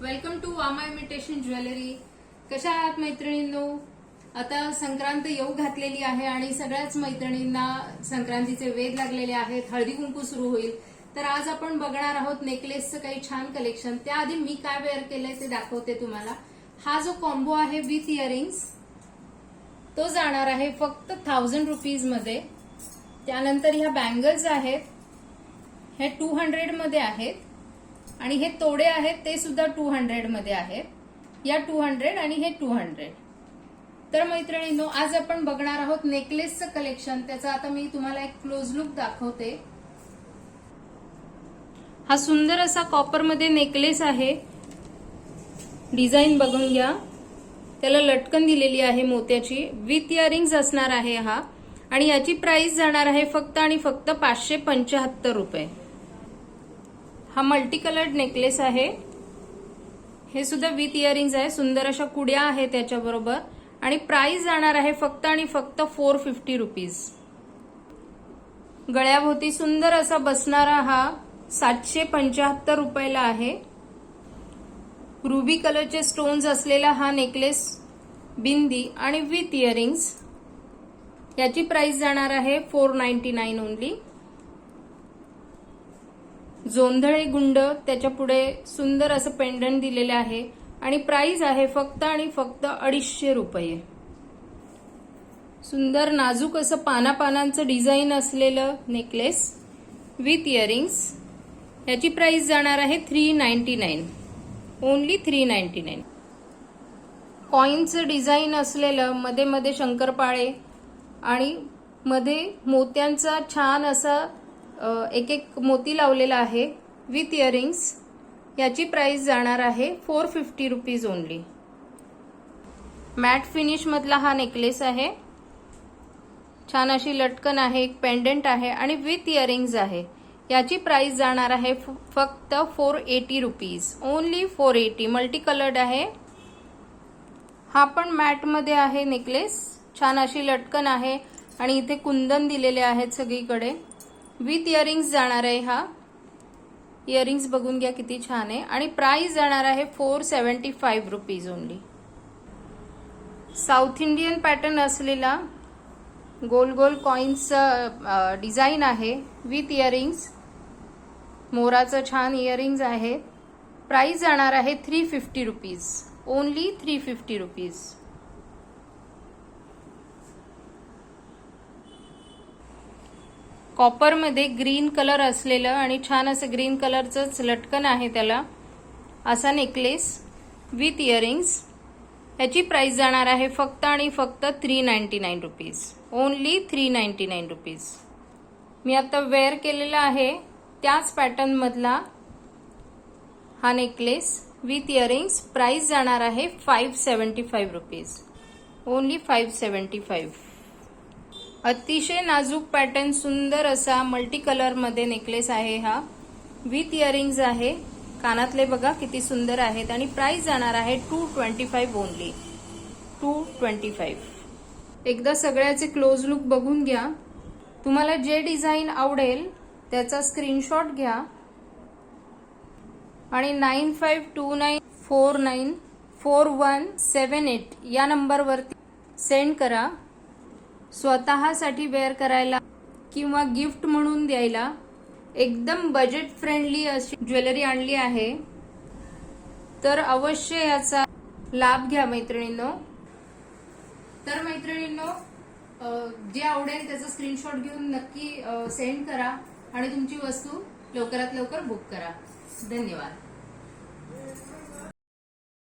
Welcome to Vama imitation jewellery. कशा आहात मैत्रिणींनो? आता संक्रांत येऊ घातलेली आहे आणि सगळ्याच मैत्रिणींना संक्रांतीचे वेध लागलेले आहेत. हळदी कुंकू सुरू होईल, तर आज आपण बघणार आहोत नेकलेसचं काही छान कलेक्शन. त्याआधी मी काय वेअर केलंय ते दाखवते तुम्हाला. हा जो कॉम्बो आहे विथ इयरिंग्स तो जाणार आहे फक्त 1000 रुपीज मध्ये. त्यानंतर ह्या बँगल्स आहेत, हे 200 मध्ये आहेत आणि हे तोडे आहेत ते सुद्धा 200 मध्ये आहेत. या 200 आणि हे 200. तर मैत्रिणींनो, आज आपण बघणार आहोत नेकलेसचं कलेक्शन. त्याचा आता मी तुम्हाला एक क्लोज लुक दाखवते. हा सुंदर असा कॉपर मध्ये नेकलेस आहे. डिझाईन बघून घ्या. त्याला लटकन दिलेली आहे मोत्याची. विथ इयरिंग्स असणार आहे हा आणि याची प्राइस जाणार आहे फक्त आणि फक्त 575 रुपये. हा मल्टी कलर्ड नेकलेस आहे. हे सुद्धा विथ इयरिंग्स आहे. सुंदर अशा कुड्या आहेत त्याच्याबरोबर आणि प्राइस जाणार आहे फक्त आणि फक्त 450 रुपीज. गळ्याभोवती सुंदर असा बसणारा हा 775 रुपयाला आहे. रुबी कलरचे स्टोन्स असलेला हा नेकलेस, बिंदी आणि विथ इयरिंग्स. याची प्राइस जाणार आहे 499 ओनली. जोंधळे गुंड त्याच्या पुढे सुंदर असं पेंडंट दिलेलं आहे आणि प्राइस आहे फक्त आणि फक्त 250 रुपये. सुंदर नाजूक असं पानापानांचं डिझाईन असलेलं नेकलेस विथ इयरिंग्स. याची प्राइस जाणार आहे 399 ओनली 399. कॉइनचं डिझाईन असलेलं मध्ये मध्ये शंकरपाळे आणि मध्ये मोत्यांचा छान असा एक एक मोती लावलेला आहे विथ इयरिंग्स. याची प्राइस जाणार आहे 450 रुपीज ओनली. मॅट फिनिश मधला हा नेकलेस आहे. छान अशी लटकन आहे, एक पेंडंट आहे आणि विथ इयरिंग्स आहे. याची प्राइस जाणार आहे फक्त 480 रुपीज ओनली 480. मल्टी कलर्ड आहे. हा पण मॅट मध्ये आहे नेकलेस. छान अशी लटकन आहे आणि इथे कुंदन दिलेले आहेत सगळीकडे. विथ इयरिंग्स जाणार आहे हा. इयरिंग्स बघून घ्या किती छान आहे आणि प्राइस जाणार आहे 475 rupees only. South Indian pattern असलेला गोल गोल कॉइन्सचा डिझाईन आहे विथ इयरिंग्स. मोराचं छान इयरिंग्स आहे. प्राइस जाणार आहे 350 रुपीज ओनली 350 रुपीज. कॉपर मध्ये ग्रीन कलर असलेलं आणि छान असं ग्रीन कलरचंच लटकन आहे त्याला, असा नेकलेस विथ इयरिंग्स. याची प्राइस जाणार आहे फक्त आणि फक्त 399 रुपीज ओनली 399 रुपीज. मी आता वेअर केलेला आहे त्याच पॅटर्न मधला हा नेकलेस विथ इयरिंग्स. प्राइस जाणार आहे 575 रुपीज ओनली 575. अतिशय नाजूक पॅटर्न, सुंदर असा मल्टी कलर मध्ये नेकलेस आहे हा. विथ इयरिंग्स आहे. कानातले बघा किती सुंदर आहेत आणि प्राइस जाणार आहे 225 ओनली 225. एकदा सगळ्याचे क्लोज लुक बघून घ्या. तुम्हाला जे डिझाईन आवडेल त्याचा स्क्रीनशॉट घ्या आणि 9529494178 या नंबरवरती सेंड करा. स्वतःसाठी वेअर करायला किंवा गिफ्ट म्हणून द्यायला एकदम बजेट फ्रेंडली अशी ज्वेलरी आणली आहे. तर अवश्य याचा लाभ घ्या मैत्रिणींनो. तर मैत्रिणींनो, जे आवडेल त्याचा स्क्रीनशॉट घेऊन नक्की सेंड करा आणि तुमची वस्तू लवकरात लवकर बुक करा. धन्यवाद.